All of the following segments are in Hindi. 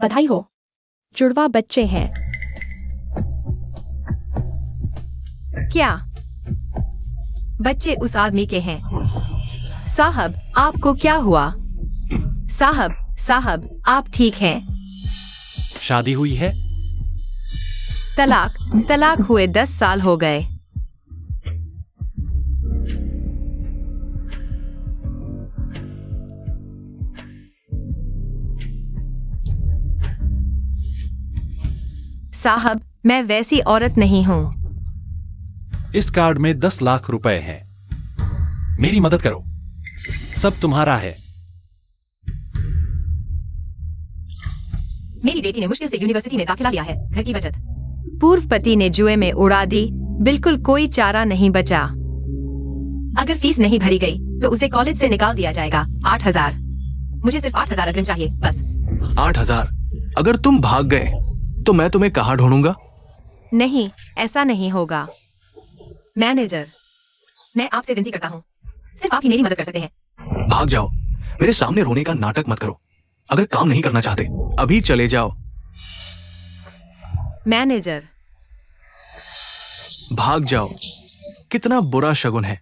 बधाई हो, जुड़वा बच्चे हैं। क्या बच्चे उस आदमी के हैं? साहब, आपको क्या हुआ? साहब, आप ठीक हैं? शादी हुई है? तलाक हुए 10 साल हो गए। साहब, मैं वैसी औरत नहीं हूँ। इस कार्ड में 10 लाख रुपए हैं। मेरी मदद करो, सब तुम्हारा है। मेरी बेटी ने मुश्किल से यूनिवर्सिटी में दाखिला लिया है, घर की बचत पूर्व पति ने जुए में उड़ा दी। बिल्कुल कोई चारा नहीं बचा। अगर फीस नहीं भरी गई तो उसे कॉलेज से निकाल दिया जाएगा। 8,000। मुझे सिर्फ 8,000 अग्रिम चाहिए, बस। 8,000? अगर तुम भाग गए तो मैं तुम्हें कहाँ ढूंढूंगा? नहीं, ऐसा नहीं होगा। मैनेजर, मैं आपसे विनती करता हूँ, सिर्फ आप ही मेरी मदद कर सकते हैं। भाग जाओ, मेरे सामने रोने का नाटक मत करो। अगर काम नहीं करना चाहते अभी चले जाओ। मैनेजर, भाग जाओ। कितना बुरा शगुन है।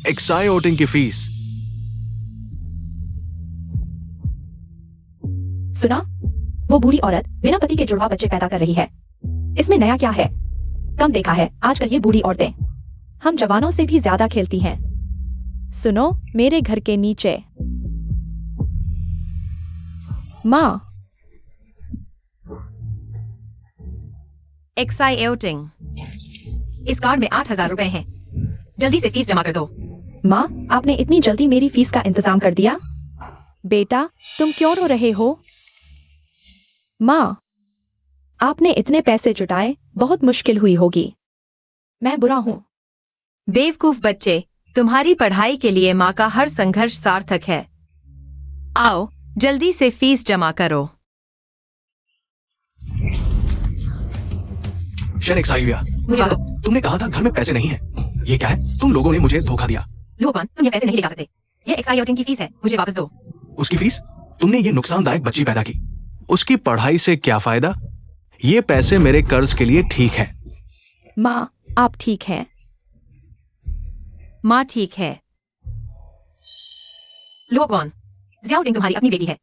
एक्साई वोटिंग की फीस। सुना? वो बूढ़ी औरत बिना पति के जुड़वा बच्चे पैदा कर रही है। इसमें नया क्या है? कम देखा है आजकल ये बूढ़ी औरतें। हम जवानों से भी ज्यादा खेलती हैं। सुनो, मेरे घर के नीचे। माँ, एक्साइटिंग। इस कार्ड में 8,000 रुपए हैं। जल्दी से फीस जमा कर दो। माँ, आपने इतनी जल्दी मेरी फीस का इंतजाम कर दिया? बेटा, तुम क्यों रो रहे हो? माँ, आपने इतने पैसे जुटाए, बहुत मुश्किल हुई होगी। मैं बुरा हूँ। बेवकूफ बच्चे, तुम्हारी पढ़ाई के लिए माँ का हर संघर्ष सार्थक है। आओ, जल्दी से फीस जमा करो। शेनेक्साइविया, तुमने कहा था घर में पैसे नहीं हैं। ये क्या है? तुम लोगों ने मुझे धोखा दिया। लोगों, तुम ये पैसे नहीं ले जा सकते। ये एक्साइटिंग की फीस है, मुझे वापस दो। उसकी फीस? तुमने ये नुकसानदायक बच्ची पैदा की, उसकी पढ़ाई से क्या फायदा? ये पैसे मेरे कर्ज के लिए ठीक है। माँ, आप ठीक हैं? माँ ठीक है। लोगों, ज़ियाउटिंग तुम्हारी अपनी बेटी है।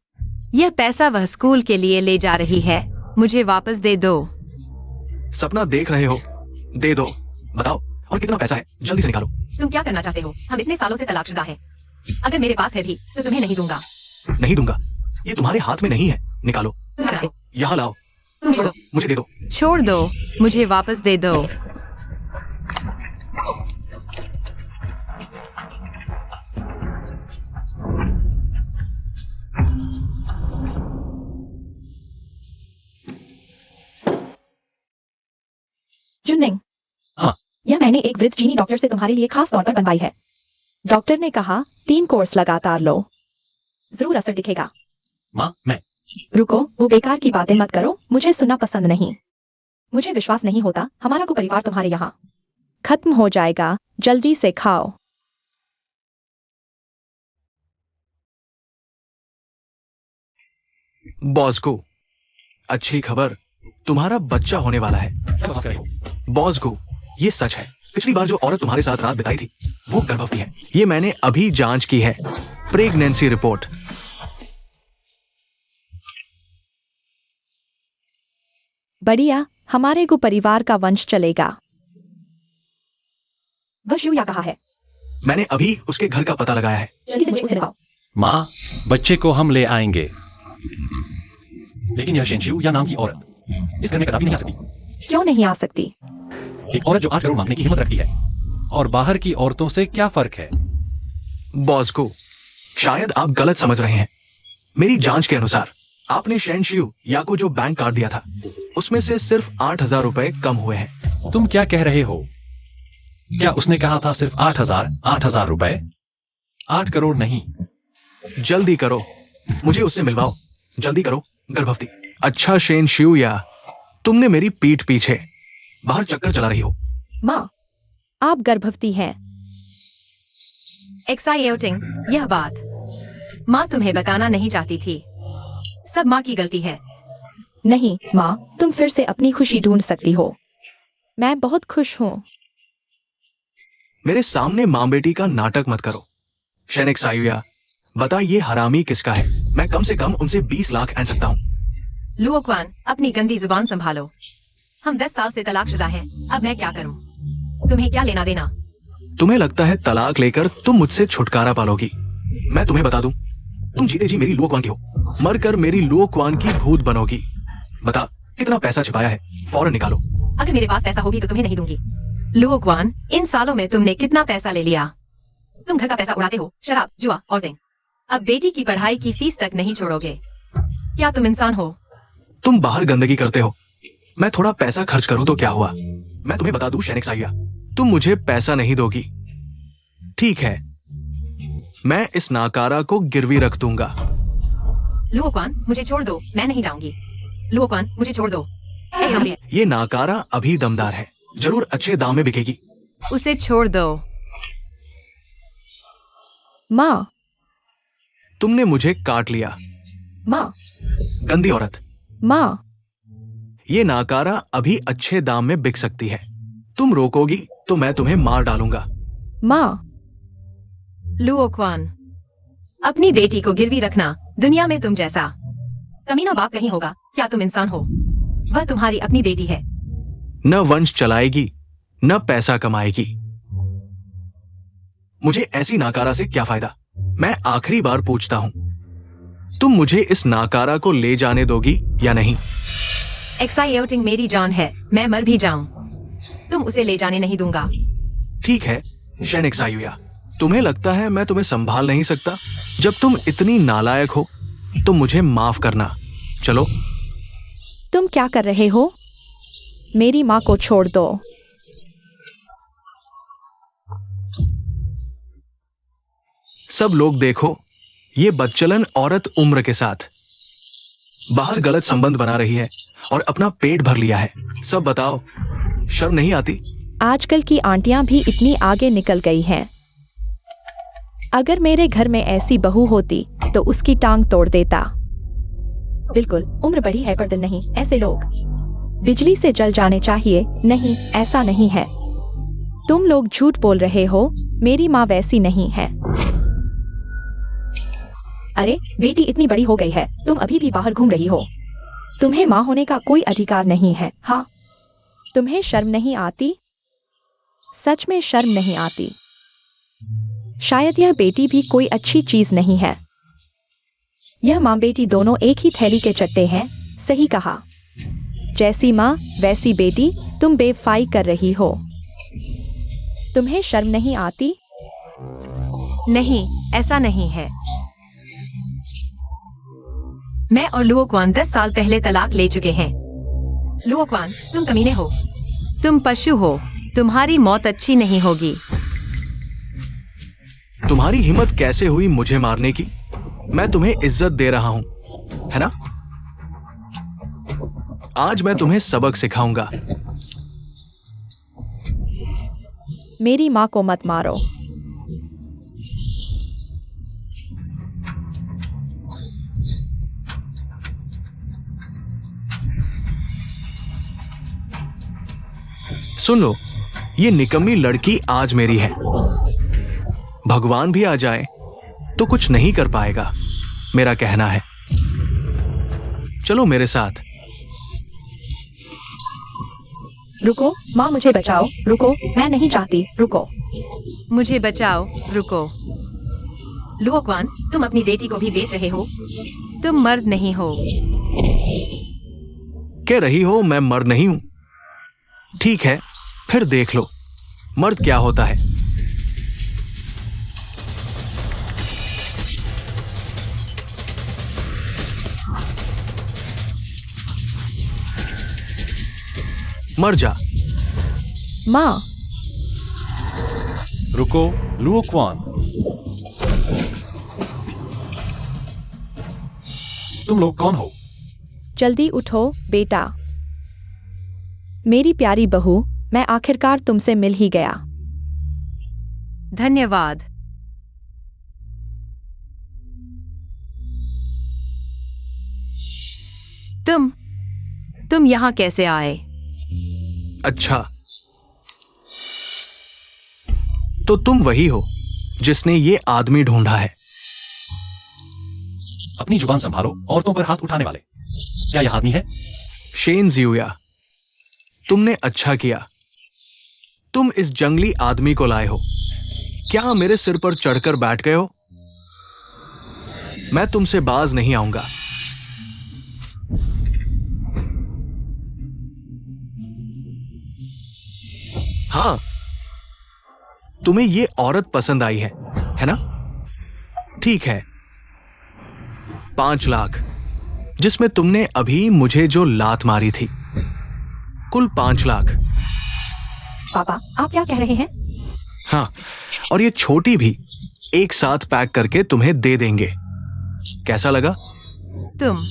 यह पैसा वह स्कूल के लिए ले जा रही है। मुझे वापस दे दो। सपना देख रहे हो? दे दो। बताओ, और कितना पैसा है? जल्दी से निकालो। तुम क्या करना चाहते हो? हम इतने सालों से तलाकशुदा हैं। अगर मेरे पास है भी तो तुम्हें नहीं दूंगा। नहीं दूंगा। ये तुम्हारे हाथ में नहीं है। निकालो। यहाँ लाओ। मुझे दे दो। छोड़ दो, मुझे वापस दे दो। जुनमिंग, हाँ। यह मैंने एक वृद्ध चीनी डॉक्टर से तुम्हारे लिए खास तौर पर बनवाई है। डॉक्टर ने कहा 3 कोर्स लगातार लो, जरूर असर दिखेगा। माँ, मैं। रुको, वो बेकार की बातें मत करो, मुझे सुनना पसंद नहीं। मुझे विश्वास नहीं होता हमारा को परिवार तुम्हारे यहाँ खत्म हो जाएगा। जल्दी से खाओ। बॉस को अच्छी खबर, तुम्हारा बच्चा होने वाला है। बॉस को ये सच है, पिछली बार जो औरत तुम्हारे साथ रात बिताई थी वो गर्भवती है। ये मैंने अभी जांच की है। Pregnancy report. बढ़िया, हमारे को परिवार का वंश चलेगा। वह शिव या कहा है? मैंने अभी उसके घर का पता लगाया है। जल्दी से मुझे उसे दिखाओ। माँ, बच्चे को हम ले आएंगे। लेकिन यह शेनशियू या नाम की औरत इस घर में कदापि नहीं आ सकती। क्यों नहीं आ सकती? एक औरत जो 8 करोड़ मांगने की हिम्मत रखती है, और बाहर की औरतों से क्या फर्क है? बॉस को शायद आप गलत समझ रहे हैं। मेरी जांच के अनुसार आपने शेनशियू या को जो बैंक कार्ड दिया था उसमें से सिर्फ 8,000 रुपए कम हुए हैं। तुम क्या कह रहे हो? क्या उसने कहा था सिर्फ 8,000 रुपए? 8 करोड़ नहीं। जल्दी करो, मुझे उससे मिलवाओ। जल्दी करो, गर्भवती। अच्छा शेनशियू या, तुमने मेरी पीठ पीछे बाहर चक्कर चला रही हो। माँ, आप गर्भवती हैं। एक्साइटिंग, यह बात माँ तुम्हें बताना नहीं चाहती थी। सब माँ की गलती है। नहीं माँ, तुम फिर से अपनी खुशी ढूंढ सकती हो। मैं बहुत खुश हूँ। मेरे सामने माँ बेटी का नाटक मत करो। शेनिक सायुया, बता ये हरामी किसका है? मैं कम से कम उनसे 20 लाख आन सकता हूँ। लुओक्वान, अपनी गंदी जुबान संभालो। हम 10 साल से तलाकशुदा हैं। अब मैं क्या करूं? तुम्हें क्या लेना देना? तुम्हें लगता है तलाक लेकर तुम मुझसे छुटकारा पालोगी? मैं तुम्हें बता दूं, तुम जीते जी मेरी लुओक्वान की हो, मरकर मेरी लुओक्वान की भूत बनोगी। बता कितना पैसा छिपाया है, फौरन निकालो। अगर मेरे पास पैसा होगी तो तुम्हें नहीं दूंगी। लुओक्वान, इन सालों में तुमने कितना पैसा ले लिया? तुम घर का पैसा उड़ाते हो, शराब, जुआ, औरतें। अब बेटी की पढ़ाई की फीस तक नहीं छोड़ोगे। क्या तुम इंसान हो? तुम बाहर गंदगी करते हो, मैं थोड़ा पैसा खर्च करूं तो क्या हुआ? मैं तुम्हें बता दूं शेनिक सायुया, तुम मुझे पैसा नहीं दोगी। ठीक है, मैं इस नाकारा को गिरवी रख दूंगा। लुओक्वान, मुझे छोड़ दो, मैं नहीं जाऊंगी। लुओक्वान, मुझे छोड़ दो। ये नाकारा अभी दमदार है, जरूर अच्छे दाम में बिकेगी। उसे छोड़ दो। माँ, तुमने मुझे काट लिया, माँ, गंदी औरत। माँ, ये नाकारा अभी अच्छे दाम में बिक सकती है। तुम रोकोगी तो मैं तुम्हें मार डालूंगा। माँ। लुओक्वान, अपनी बेटी को गिरवी रखना दुनिया में तुम जैसा कमीना बाप कहीं होगा। क्या तुम इंसान हो? वह तुम्हारी अपनी बेटी है। न वंश चलाएगी न पैसा कमाएगी। मुझे ऐसी नाकारा से क्या फायदा? मैं आखिरी बार पूछता हूं, तुम मुझे इस नाकारा को ले जाने दोगी या नहीं? एक्साइटिंग मेरी जान है, मैं मर भी जाऊं, तुम उसे ले जाने नहीं दूंगा। ठीक है शेनिक सायुया, तुम्हें लगता है मैं तुम्हें संभाल नहीं सकता? जब तुम इतनी नालायक हो तो मुझे माफ करना। चलो। तुम क्या कर रहे हो? मेरी माँ को छोड़ दो। सब लोग देखो, ये बदचलन औरत उम्र के साथ बाहर गलत संबंध बना रही है और अपना पेट भर लिया है। सब बताओ, शर्म नहीं आती? आजकल की आंटियां भी इतनी आगे निकल गई हैं। अगर मेरे घर में ऐसी बहू होती तो उसकी टांग तोड़ देता। बिल्कुल, उम्र बढ़ी है पर दिल नहीं। ऐसे लोग बिजली से जल जाने चाहिए। नहीं, ऐसा नहीं है। तुम लोग झूठ बोल रहे हो, मेरी माँ वैसी नहीं है। अरे बेटी इतनी बड़ी हो गई है, तुम अभी भी बाहर घूम रही हो। तुम्हें माँ होने का कोई अधिकार नहीं है। हाँ, तुम्हें शर्म नहीं आती? सच में शर्म नहीं आती? शायद यह बेटी भी कोई अच्छी चीज नहीं है। यह माँ बेटी दोनों एक ही थैली के चट्टे हैं। सही कहा, जैसी माँ वैसी बेटी। तुम बेवफाई कर रही हो। तुम्हें शर्म नहीं आती? नहीं, ऐसा नहीं है। मैं और लुओक्वान 10 साल पहले तलाक ले चुके हैं। लुओक्वान, तुम कमीने हो, तुम पशु हो, तुम्हारी मौत अच्छी नहीं होगी। तुम्हारी हिम्मत कैसे हुई मुझे मारने की? मैं तुम्हें इज्जत दे रहा हूं, है ना? आज मैं तुम्हें सबक सिखाऊंगा। मेरी माँ को मत मारो। सुन लो, ये निकम्मी लड़की आज मेरी है। भगवान भी आ जाए तो कुछ नहीं कर पाएगा, मेरा कहना है। चलो मेरे साथ। रुको माँ, मुझे बचाओ। रुको, मैं नहीं चाहती। रुको, मुझे बचाओ। रुको। लुओक्वान, तुम अपनी बेटी को भी बेच रहे हो। तुम मर्द नहीं हो। कह रही हो मैं मर्द नहीं हूं? ठीक है, फिर देख लो मर्द क्या होता है। मर जा। माँ। रुको लुओक्वान, तुम लोग कौन हो? जल्दी उठो बेटा। मेरी प्यारी बहू, मैं आखिरकार तुमसे मिल ही गया। धन्यवाद। तुम यहाँ कैसे आए? अच्छा, तो तुम वही हो जिसने ये आदमी ढूंढा है। अपनी जुबान संभालो, औरतों पर हाथ उठाने वाले। क्या यह आदमी है? शेन जियुया, तुमने अच्छा किया। तुम इस जंगली आदमी को लाए हो। क्या मेरे सिर पर चढ़कर बैठ गए हो? मैं तुमसे बाज नहीं आऊंगा। हाँ, तुम्हें ये औरत पसंद आई है ना? ठीक है, 5 लाख, जिसमें तुमने अभी मुझे जो लात मारी थी, कुल 5 लाख। पापा, आप क्या कह रहे हैं? हाँ, और ये छोटी भी एक साथ पैक करके तुम्हें दे देंगे। कैसा लगा? तुम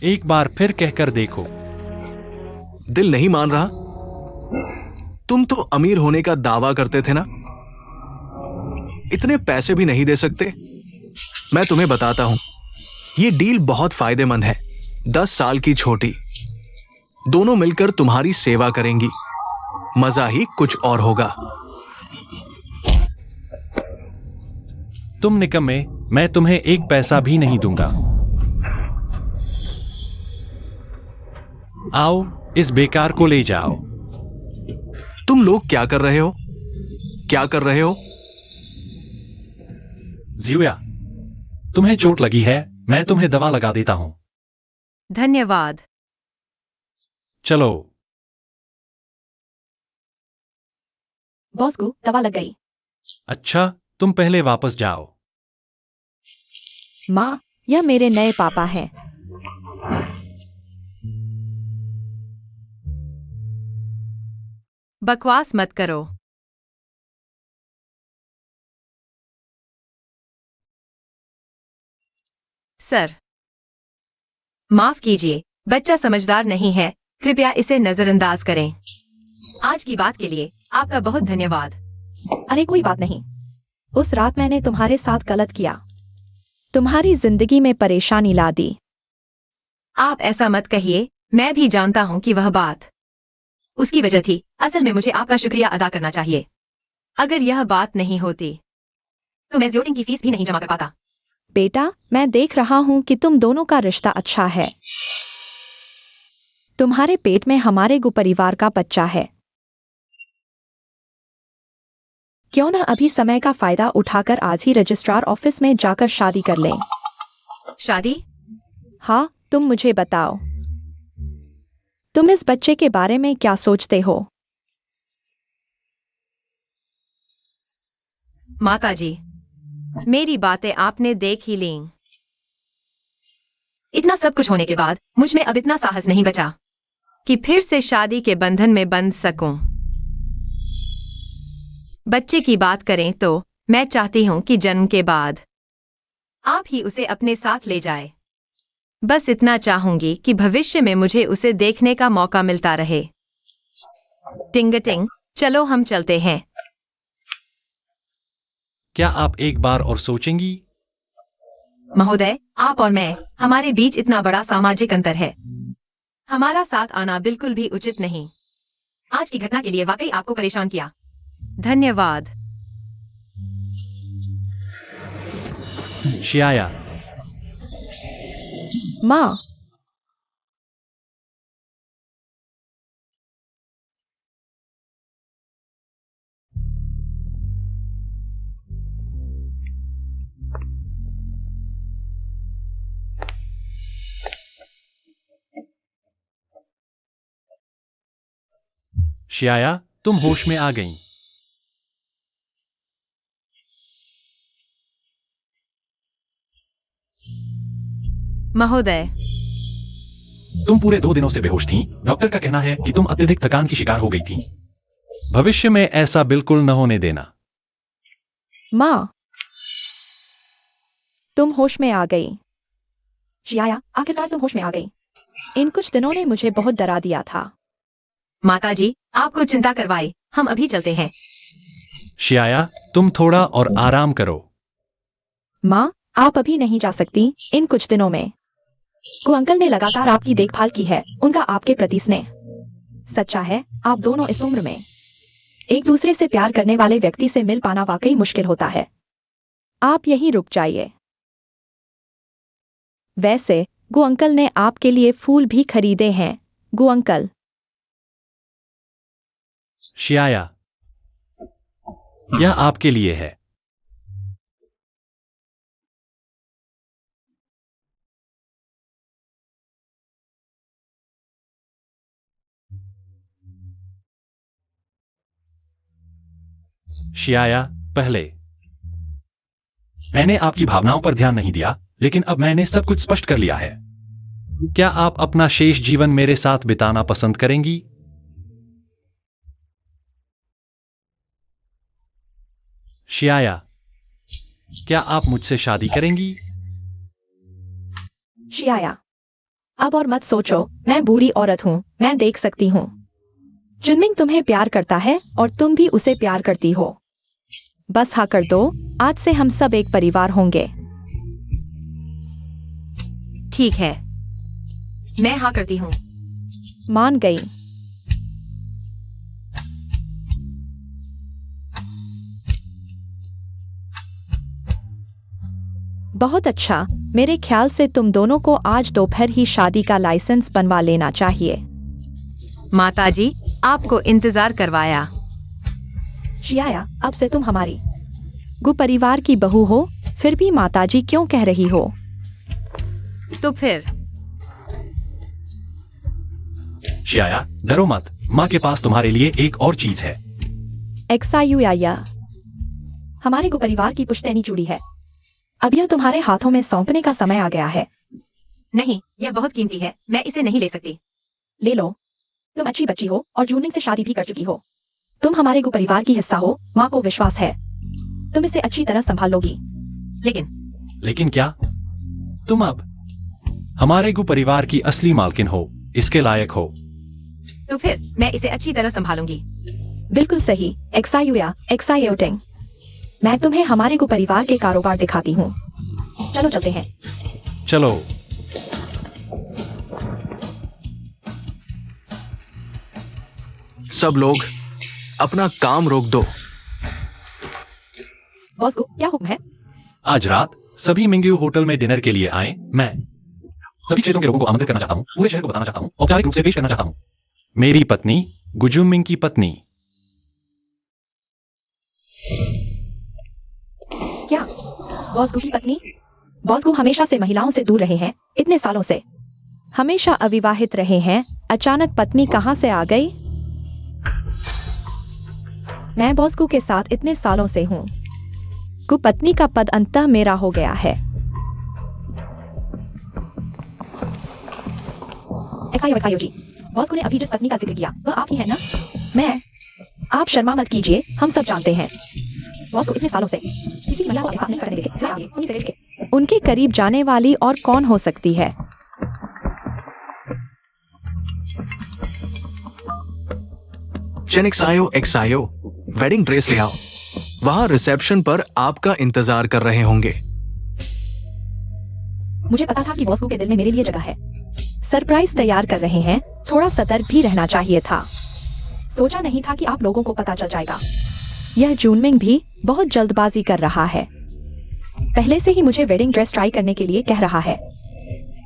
एक बार फिर कहकर देखो। दिल नहीं मान रहा? तुम तो अमीर होने का दावा करते थे ना? इतने पैसे भी नहीं दे सकते? मैं तुम्हें बताता हूं, ये डील बहुत फायदेमंद है। 10 साल की छोटी, दोनों मिलकर तुम्हारी सेवा करेंगी। मजा ही कुछ और होगा। तुम निकम्मे, मैं तुम्हें एक पैसा भी नहीं दूंगा। आओ, इस बेकार को ले जाओ। तुम लोग क्या कर रहे हो? क्या कर रहे हो? जियुया, तुम्हें चोट लगी है, मैं तुम्हें दवा लगा देता हूं। धन्यवाद। चलो। बॉस को दवा लग गई। अच्छा, तुम पहले वापस जाओ। माँ, यह मेरे नए पापा हैं। बकवास मत करो। सर, माफ कीजिए, बच्चा समझदार नहीं है, कृपया इसे नजरअंदाज करें। आज की बात के लिए आपका बहुत धन्यवाद। अरे कोई बात नहीं। उस रात मैंने तुम्हारे साथ गलत किया, तुम्हारी जिंदगी में परेशानी ला दी। आप ऐसा मत कहिए, मैं भी जानता हूं कि वह बात उसकी वजह थी। असल में मुझे आपका शुक्रिया अदा करना चाहिए। अगर यह बात नहीं होती तो मैं ज्योटिंग की फीस भी नहीं जमा कर पाता। बेटा, मैं देख रहा हूं कि तुम दोनों का रिश्ता अच्छा है। तुम्हारे पेट में हमारे गु परिवार का बच्चा है। क्यों न अभी समय का फायदा उठाकर आज ही रजिस्ट्रार ऑफिस में जाकर शादी कर लें। शादी? हाँ, तुम मुझे बताओ, तुम इस बच्चे के बारे में क्या सोचते हो? माताजी, मेरी बातें आपने देख ही लीं। इतना सब कुछ होने के बाद मुझ में अब इतना साहस नहीं बचा कि फिर से शादी के बंधन में बंध सकूं। बच्चे की बात करें तो मैं चाहती हूं कि जन्म के बाद आप ही उसे अपने साथ ले जाए। बस इतना चाहूंगी कि भविष्य में मुझे उसे देखने का मौका मिलता रहे। टिंग, चलो हम चलते हैं। क्या आप एक बार और सोचेंगी? महोदय, आप और मैं, हमारे बीच इतना बड़ा सामाजिक अंतर है। हमारा साथ आना बिल्कुल भी उचित नहीं। आज की घटना के लिए वाकई आपको परेशान किया। धन्यवाद। शियाया, माँ, शियाया, तुम होश में आ गईं। महोदय, तुम पूरे 2 दिनों से बेहोश थीं। डॉक्टर का कहना है कि तुम अत्यधिक थकान की शिकार हो गई थीं। भविष्य में ऐसा बिल्कुल न होने देना। माँ, तुम होश में आ गई। शियाया, आखिरकार तुम होश में आ गई। इन कुछ दिनों ने मुझे बहुत डरा दिया था। माताजी, आपको चिंता करवाई, हम अभी चलते हैं। शियाया, तुम थोड़ा और आराम करो। माँ, आप अभी नहीं जा सकती इन कुछ दिनों में। गु अंकल ने लगातार आपकी देखभाल की है, उनका आपके प्रति स्नेह सच्चा है। आप दोनों इस उम्र में एक दूसरे से प्यार करने वाले व्यक्ति से मिल पाना वाकई मुश्किल होता है। आप यहीं रुक जाइए। वैसे गु अंकल ने आपके लिए फूल भी खरीदे हैं। गु अंकल। शियाया, यह आपके लिए है। शियाया, पहले मैंने आपकी भावनाओं पर ध्यान नहीं दिया, लेकिन अब मैंने सब कुछ स्पष्ट कर लिया है। क्या आप अपना शेष जीवन मेरे साथ बिताना पसंद करेंगी? शियाया, क्या आप मुझसे शादी करेंगी? शियाया, अब और मत सोचो, मैं बुरी औरत हूँ, मैं देख सकती हूँ। जुनमिंग तुम्हें प्यार करता है और तुम भी उसे प्यार करती हो। बस हाँ कर दो, आज से हम सब एक परिवार होंगे। ठीक है, मैं हाँ करती हूँ। मान गई। बहुत अच्छा, मेरे ख्याल से तुम दोनों को आज दोपहर ही शादी का लाइसेंस बनवा लेना चाहिए। माताजी, आपको इंतजार करवाया। शियाया, अब से तुम हमारी गु परिवार की बहू हो, फिर भी माताजी क्यों कह रही हो? तो फिर शियाया, डरो मत, माँ के पास तुम्हारे लिए एक और चीज है। एक्सायुयाया, हमारे गु परिवार की पुश्तैनी चूड़ी है। अब यह तुम्हारे हाथों में सौंपने का समय आ गया है। नहीं, यह बहुत कीमती है, मैं इसे नहीं ले सकती। ले लो, तुम अच्छी बच्ची हो और जूनिंग से शादी भी कर चुकी हो। तुम हमारे गु परिवार की हिस्सा हो, माँ को विश्वास है तुम इसे अच्छी तरह संभाल लोगी। लेकिन क्या तुम अब हमारे गु परिवार की असली मालकिन हो, इसके लायक हो? तो फिर मैं इसे अच्छी तरह संभालूंगी। बिल्कुल सही, एक्सायोटिंग। मैं तुम्हें हमारे गु परिवार के कारोबार दिखाती हूँ। चलो चलते हैं। चलो। सब लोग अपना काम रोक दो। बॉस को क्या हुक्म है? आज रात सभी मिंग्यू होटल में डिनर के लिए आए। मैं सभी क्षेत्रों के लोगों को आमंत्रित करना चाहता हूँ, पूरे शहर को बताना चाहता हूँ, औपचारिक रूप से पेश करना चाहता हूँ। मेरी पत्नी गुजुमिंग की पत्नी। क्या बॉस गु की पत्नी? बॉस गु हमेशा से महिलाओं से दूर रहे हैं, इतने सालों से हमेशा अविवाहित रहे हैं। अचानक पत्नी कहां से आ गई? मैं बॉस गु के साथ इतने सालों से हूं। गु पत्नी का पद अंततः मेरा हो गया है। एक्सायो जी, बॉस गु ने अभी जिस पत्नी का जिक्र किया वह आपकी है ना? मैं आप शर्मा मत कीजिए, हम सब जानते हैं। बॉस को इतने सालों से किसी महिला को अपने पास नहीं करने देते, सिवाय आगे उन्हीं से रिश्ते के। उनके करीब जाने वाली और कौन हो सकती है? एक्सायो, वेडिंग ड्रेस ले आओ। वहां रिसेप्शन पर आपका इंतजार कर रहे होंगे। मुझे पता था कि बॉस के दिल में मेरे लिए जगह है। सरप्राइज तैयार कर रहे हैं, थोड़ा सतर्क भी रहना चाहिए था। सोचा नहीं था कि आप लोगों को पता चल जाएगा। यह जूनमिंग भी बहुत जल्दबाजी कर रहा है। पहले से ही मुझे वेडिंग ड्रेस ट्राई करने के लिए कह रहा है।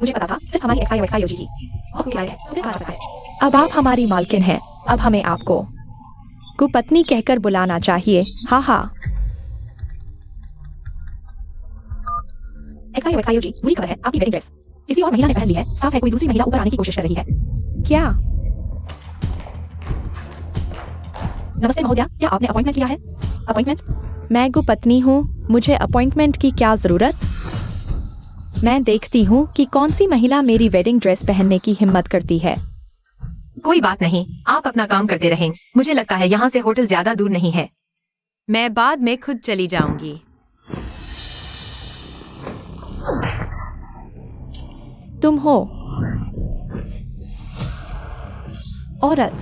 मुझे पता था सिर्फ हमारी एक्सायो जी ही बॉस की है, तो फिर कहा जा सकता है। अब आप हमारी मालकिन हैं, अब हमें आपको कुपत्नी कहकर बुलाना चाहिए। हाँ हाँ। एक्सायो जी, बुरी खबर है, आपकी वेडिंग ड्रेस किसी और महिला ने पहन ली है। साफ है कोई दूसरी महिला ऊपर आने की कोशिश कर रही है। क्या? नमस्ते महोदया, क्या आपने अपॉइंटमेंट लिया है? अपॉइंटमेंट? मैं गुपत्नी हूँ, मुझे अपॉइंटमेंट की क्या जरूरत? मैं देखती हूँ कि कौन सी महिला मेरी वेडिंग ड्रेस पहनने की हिम्मत करती है। कोई बात नहीं, आप अपना काम करते रहें। मुझे लगता है यहाँ से होटल ज्यादा दूर नहीं है। मैं बाद में खुद चली जाऊंगी। तुम हो औरत।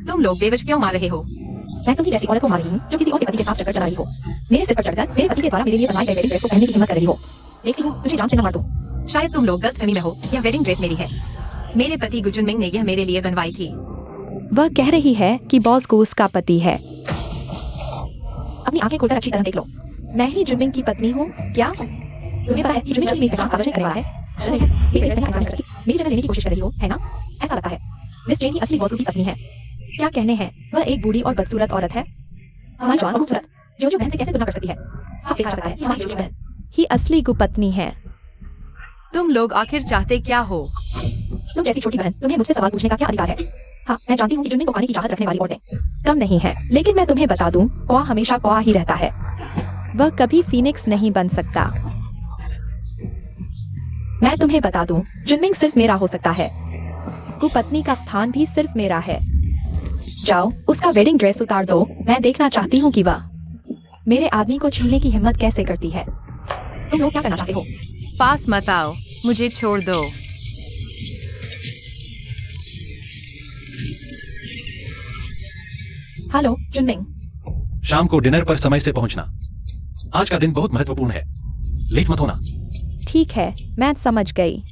तुम लोग बेवजह क्यों मार रहे हो? मैं तुम्ही जैसी औरत को मार रही हूँ जो किसी और के पति के साथ चक्कर चला रही हो। मेरे सिर पर चढ़कर मेरे पति के द्वारा मेरे लिए बनवाई गई वेडिंग ड्रेस को पहनने की हिम्मत कर रही हो। देखती हूँ तुझे जान से न मार दूं। शायद तुम लोग गलतफहमी में हो। यह वेडिंग ड्रेस मेरी है। मेरे पति गुजुनमिंग ने यह मेरे लिए बनवाई थी। वह कह रही है कि बॉस को उसका पति है। अपनी आंखें खोलकर अच्छी तरह देख लो। मैं ही जुनमिंग की पत्नी हूँ क्या? तुम्हें पता है कि जुनमिंग मेरी पहचान सार्वजनिक करने वाला है। डर रही है, मेरी वजह से ऐसा नहीं कर सकती। मेरी जगह लेने की कोशिश कर रही हो, है ना? ऐसा लगता है। मिस ट्रेन ही असली बॉस की पत्नी है। क्या कहने हैं? वह एक बूढ़ी और बदसूरत औरत है। हमारी जवान और खूबसूरत जोजो बहन से कैसे तुलना कर सकती है? साफ देखा जा सकता है कि हमारी जोजो बहन ही असली गुपत्नी है। तुम लोग आखिर चाहते क्या हो? तुम जैसी छोटी बहन, तुम्हें मुझसे सवाल पूछने का क्या अधिकार है? हाँ, मैं जानती हूँ कि जुनमिंग को पाने की चाहत रखने वाली औरतें कम नहीं है, लेकिन मैं तुम्हें बता दूं, कौआ हमेशा कौआ ही रहता है। वह कभी फीनिक्स नहीं बन सकता। मैं तुम्हें बता दूं, जुनमिंग सिर्फ मेरा हो सकता है। कुपत्नी का स्थान भी सिर्फ मेरा है। जाओ, उसका वेडिंग ड्रेस उतार दो। मैं देखना चाहती हूँ कि वह मेरे आदमी को छीनने की हिम्मत कैसे करती है। तुम लोग क्या करना चाहते हो? पास मत आओ, मुझे छोड़ दो। हेलो जुनमिंग। शाम को डिनर पर समय से पहुंचना। आज का दिन बहुत महत्वपूर्ण है, लेट मत होना। ठीक है, मैं समझ गई।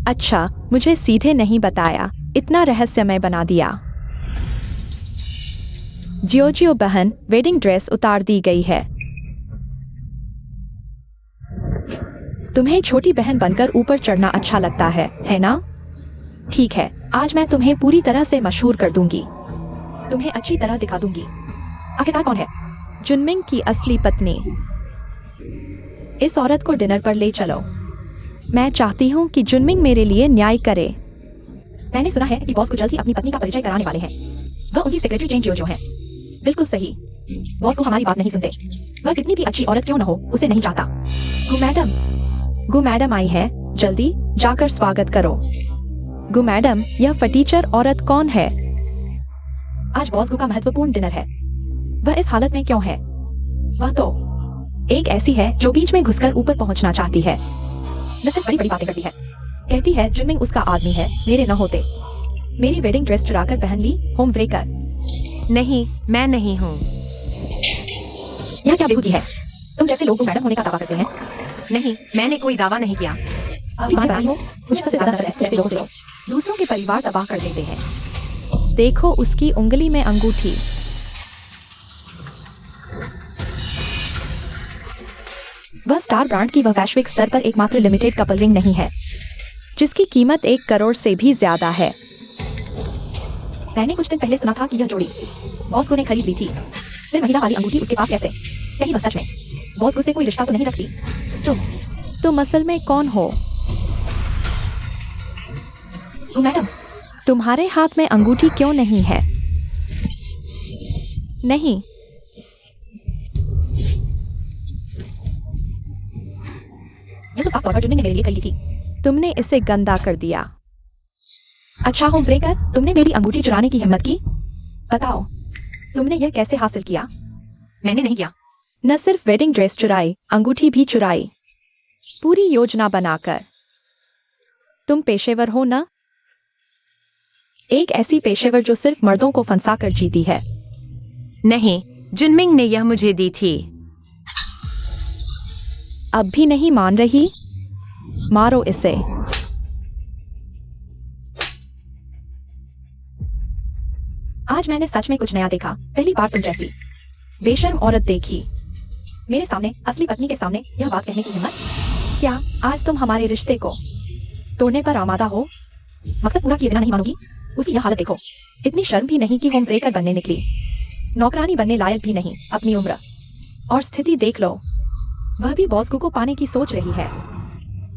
अच्छा, मुझे सीधे नहीं बताया, इतना रहस्यमय बना दिया। जियोजियो बहन, वेडिंग ड्रेस उतार दी गई है। तुम्हें छोटी बहन बनकर ऊपर चढ़ना अच्छा लगता है ना? ठीक है, आज मैं तुम्हें पूरी तरह से मशहूर कर दूंगी। तुम्हें अच्छी तरह दिखा दूंगी। आखिरकार कौन है जुनमिंग की असली पत्नी? इस औरत को डिनर पर ले चलो। मैं चाहती हूँ कि जुनमिंग मेरे लिए न्याय करे। मैंने सुना है कि बॉस को जल्द ही अपनी पत्नी का परिचय कराने वाले हैं। वह उनकी सेक्रेटरी चेन जियोजियो है। बिल्कुल सही। बॉस को हमारी बात नहीं सुनते। वह कितनी भी अच्छी औरत क्यों न हो, उसे नहीं चाहता। गु मैडम आई है, जल्दी जाकर स्वागत करो। गु मैडम, यह फटीचर औरत कौन है? आज बॉस गु का महत्वपूर्ण डिनर है। वह इस हालत में क्यों है? वह तो एक ऐसी है जो बीच में घुसकर ऊपर पहुंचना चाहती है। न सिर्फ बड़ी बड़ी बातें करती है, कहती है जुनमिंग उसका आदमी है, मेरे न होते। मेरी वेडिंग ड्रेस चुराकर पहन ली, होम ब्रेकर। नहीं, मैं नहीं हूँ। यह क्या बेहूदी है? तुम जैसे लोग मैडम होने का दावा करते हैं। नहीं, मैंने कोई दावा नहीं किया। अभी बात आई हो, मुझे सबसे ज्यादा डर है ऐसे लोगों से। दूसरों के परिवार तबाह कर देते हैं। देखो उसकी उंगली में अंगूठी। वह स्टार ब्रांड की वह वैश्विक स्तर पर एकमात्र लिमिटेड कपल रिंग नहीं है, जिसकी कीमत 1 करोड़ से भी ज्यादा है। मैंने कुछ दिन पहले सुना था कि यह जोड़ी बॉस को ने खरीद ली थी। फिर महिला वाली अंगूठी उसके पास कैसे? कहीं वह सच में बॉस को से कोई रिश्ता तो नहीं रखती? तुम असल में कौन हो? मैडम, तुम्हारे हाथ में अंगूठी क्यों नहीं है? नहीं, यह तो साफ तौर पर जुनमिंग ने मेरे लिए खरीदी थी। तुमने इसे गंदा कर दिया। अच्छा होम ब्रेकर, तुमने मेरी अंगूठी चुराने की हिम्मत की? बताओ, तुमने यह कैसे हासिल किया? मैंने नहीं किया। न सिर्फ वेडिंग ड्रेस चुराई, अंगूठी भी चुराई, पूरी योजना बनाकर। तुम पेशेवर हो ना? एक ऐसी पेशेवर जो सिर्फ मर्दों को फंसा कर जीती है। नहीं, जुनमिंग ने यह मुझे दी थी। अब भी नहीं मान रही? मारो इसे। आज मैंने सच में कुछ नया देखा। पहली बार तुम जैसी बेशर्म औरत देखी। मेरे सामने, असली पत्नी के सामने यह बात कहने की हिम्मत? क्या आज तुम हमारे रिश्ते को तोड़ने पर आमादा हो? मकसद पूरा किए बिना नहीं मानूंगी। उसकी यह हालत देखो, इतनी शर्म भी नहीं कि होम ब्रेकर बनने निकली, नौकरानी बनने लायक भी नहीं। अपनी उम्र और स्थिति देख लो। वह भी बॉस को पाने की सोच रही है।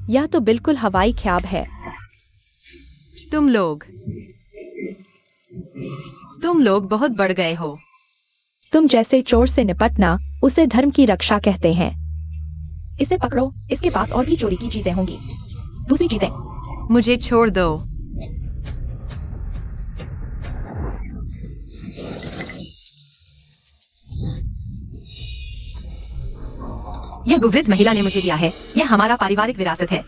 यह तो बिल्कुल हवाई ख्याल है। तुम लोग बहुत बढ़ गए हो। तुम जैसे चोर से निपटना, उसे धर्म की रक्षा कहते हैं। इसे पकड़ो, इसके पास और भी चोरी की चीजें होंगी। दूसरी चीजें। मुझे छोड़ दो। यह गुवृद्ध महिला ने मुझे दिया है। यह हमारा पारिवारिक विरासत है।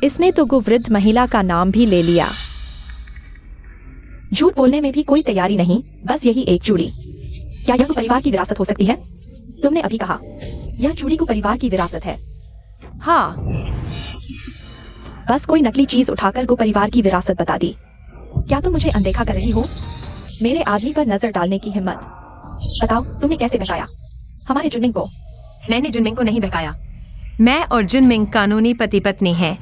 इसने तो वृद्ध महिला का नाम भी ले लिया। झूठ बोलने में भी कोई तैयारी नहीं, बस यही एक चूड़ी। क्या यह परिवार की विरासत हो सकती है? तुमने अभी कहा यह चूड़ी को परिवार की विरासत है। हाँ, बस कोई नकली चीज उठाकर को परिवार की विरासत बता दी। क्या तुम मुझे अनदेखा कर रही हो? मेरे आदमी पर नजर डालने की हिम्मत। बताओ तुमने कैसे बचाया हमारे जुनमिंग को? मैंने जुनमिंग को नहीं बहकाया। मैं और जुनमिंग कानूनी पति पत्नी हैं।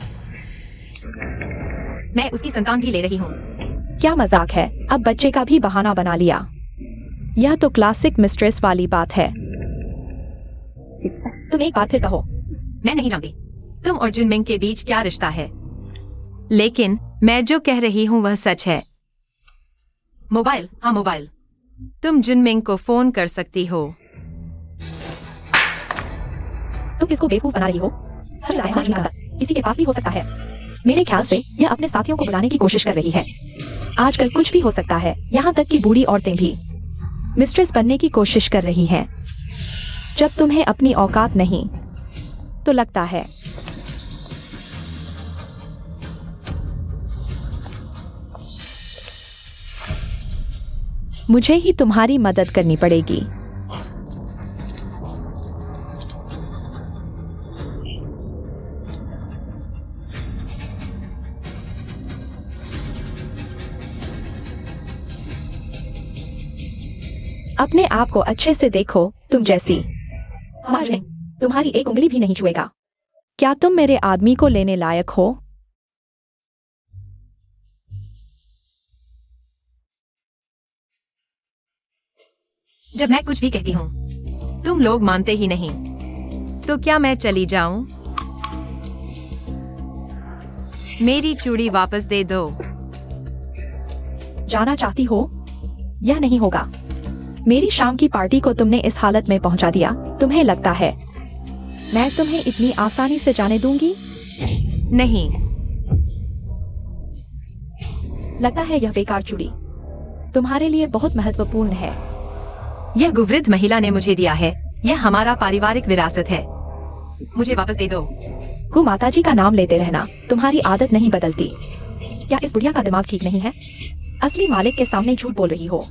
मैं उसकी संतान भी ले रही हूँ। क्या मजाक है? अब बच्चे का भी बहाना बना लिया। यह तो क्लासिक मिस्ट्रेस वाली बात है। तुम एक बार फिर कहो। मैं नहीं जानती तुम और जुनमिंग के बीच क्या रिश्ता है, लेकिन मैं जो कह रही हूँ वह सच है। मोबाइल, हाँ मोबाइल। तुम जुनमिंग को फोन कर सकती हो। तुम किसको बेवकूफ बना रही हो? सच बताएं ना जुनमिंग, किसी के पास भी हो सकता है। मेरे ख्याल से यह अपने साथियों को बुलाने की कोशिश कर रही है। आजकल कुछ भी हो सकता है, यहाँ तक कि बूढ़ी औरतें भी मिस्ट्रेस बनने की कोशिश कर रही हैं। जब तुम्हें अपनी औकात नहीं तो लगता है मुझे ही तुम्हारी मदद करनी पड़ेगी। अपने आप को अच्छे से देखो, तुम जैसी समाज में तुम्हारी एक उंगली भी नहीं छुएगा। क्या तुम मेरे आदमी को लेने लायक हो? जब मैं कुछ भी कहती हूँ तुम लोग मानते ही नहीं, तो क्या मैं चली जाऊं? मेरी चूड़ी वापस दे दो। जाना चाहती हो? यह नहीं होगा। मेरी शाम की पार्टी को तुमने इस हालत में पहुंचा दिया। तुम्हें लगता है मैं तुम्हें इतनी आसानी से जाने दूंगी? नहीं। लगता है यह बेकार चूड़ी तुम्हारे लिए बहुत महत्वपूर्ण है। यह गुवृद्ध महिला ने मुझे दिया है। यह हमारा पारिवारिक विरासत है। मुझे वापस दे दो। गु माताजी का नाम लेते रहना तुम्हारी आदत नहीं बदलती। क्या इस बुढ़िया का दिमाग ठीक नहीं है? असली मालिक के सामने झूठ बोल रही हो।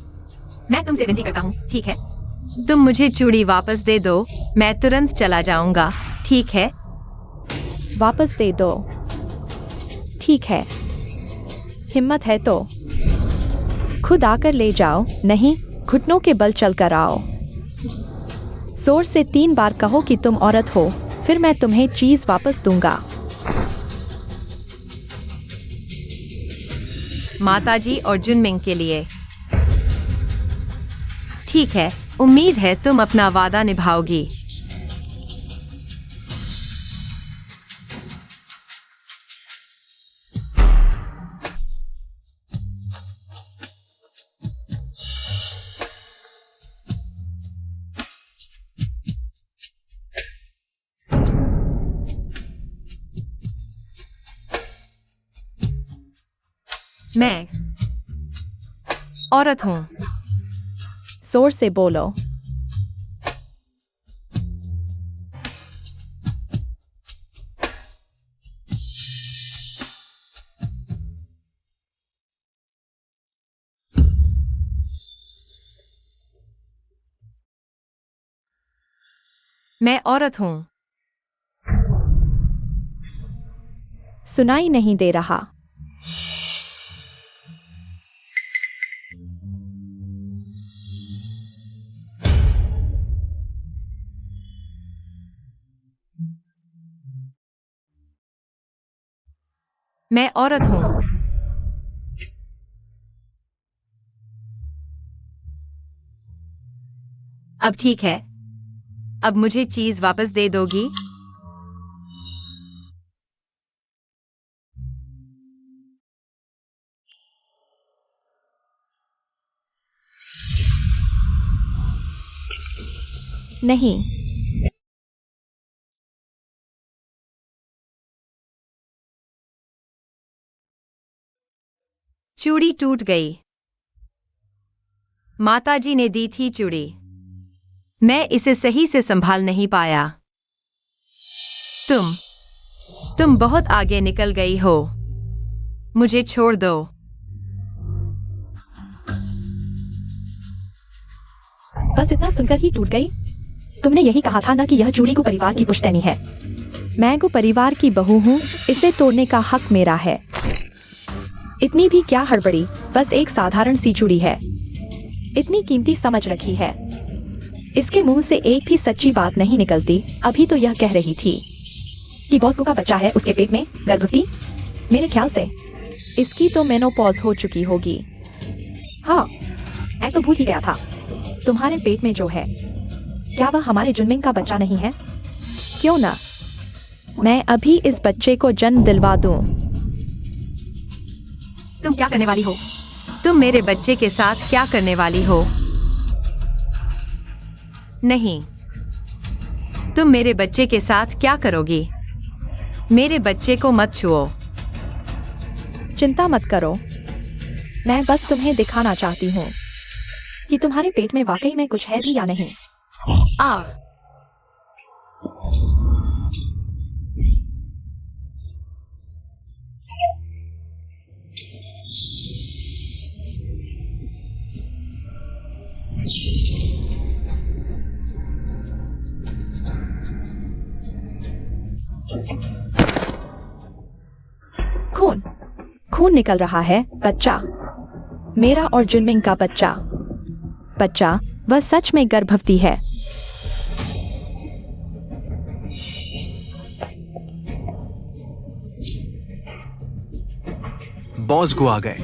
मैं तुमसे विनती करता हूँ, ठीक है? तुम मुझे चूड़ी वापस दे दो, मैं तुरंत चला जाऊंगा, ठीक है? वापस दे दो, ठीक है। हिम्मत है तो खुद आकर ले जाओ, नहीं घुटनों के बल चलकर आओ। जोर से 3 बार कहो कि तुम औरत हो, फिर मैं तुम्हें चीज वापस दूंगा। माताजी और जुनमिंग के लिए। ठीक है, उम्मीद है तुम अपना वादा निभाओगी। मैं औरत हूं। जोर से बोलो। मैं औरत हूं। सुनाई नहीं दे रहा। मैं औरत हूं। अब ठीक है, अब मुझे चीज वापस दे दोगी? नहीं। चूड़ी टूट गई। माताजी ने दी थी चूड़ी। मैं इसे सही से संभाल नहीं पाया। तुम बहुत आगे निकल गई हो। मुझे छोड़ दो। बस इतना सुनकर ही टूट गई। तुमने यही कहा था ना कि यह चूड़ी को परिवार की पुश्तैनी है। मैं को परिवार की बहू हूँ, इसे तोड़ने का हक मेरा है। इतनी भी क्या हड़बड़ी, बस एक साधारण सी चूड़ी है। इतनी कीमती समझ रखी है। इसके मुंह से एक भी सच्ची बात नहीं निकलती। अभी तो यह कह रही थी कि बॉस का बच्चा है उसके पेट में, गर्भवती। मेरे ख्याल से इसकी तो मेनोपॉज हो चुकी होगी। हाँ, मैं तो भूल ही गया था। तुम्हारे पेट में जो है, क्या वह हमारे जुनमिंग का बच्चा नहीं है? क्यों ना मैं अभी इस बच्चे को जन्म दिलवा दूं। तुम क्या करने वाली हो? तुम मेरे बच्चे के साथ क्या करने वाली हो? नहीं, तुम मेरे बच्चे के साथ क्या करोगी? मेरे बच्चे को मत छुओ। चिंता मत करो, मैं बस तुम्हें दिखाना चाहती हूँ कि तुम्हारे पेट में वाकई में कुछ है भी या नहीं। आ खून खून निकल रहा है। बच्चा, मेरा और जुनमिंग का बच्चा। बच्चा, वह सच में गर्भवती है। बॉस गो आ गए।